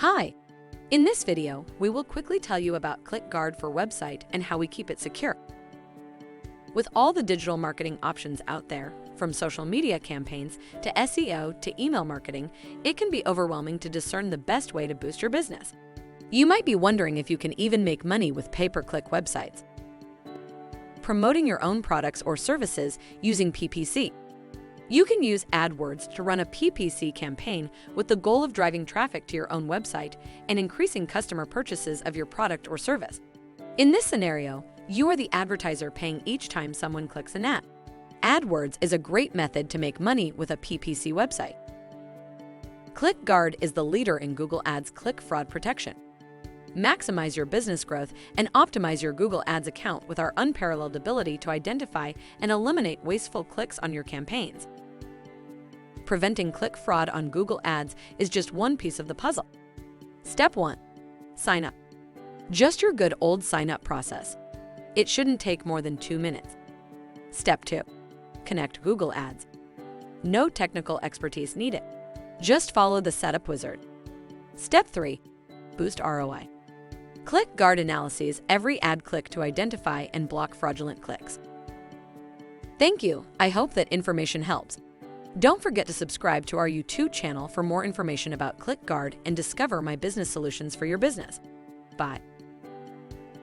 Hi! In this video, we will quickly tell you about ClickGuard for website and how we keep it secure. With all the digital marketing options out there, from social media campaigns to SEO to email marketing, it can be overwhelming to discern the best way to boost your business. You might be wondering if you can even make money with pay-per-click websites. Promoting your own products or services using PPC. You can use AdWords to run a PPC campaign with the goal of driving traffic to your own website and increasing customer purchases of your product or service. In this scenario, you are the advertiser paying each time someone clicks an ad. AdWords is a great method to make money with a PPC website. ClickGuard is the leader in Google Ads click fraud protection. Maximize your business growth and optimize your Google Ads account with our unparalleled ability to identify and eliminate wasteful clicks on your campaigns. Preventing click fraud on Google Ads is just one piece of the puzzle. Step 1. Sign up. Just your good old sign-up process. It shouldn't take more than 2 minutes. Step 2. Connect Google Ads. No technical expertise needed. Just follow the setup wizard. Step 3. Boost ROI. ClickGuard analyses every ad click to identify and block fraudulent clicks. Thank you. I hope that information helps. Don't forget to subscribe to our YouTube channel for more information about ClickGuard and discover my business solutions for your business. Bye.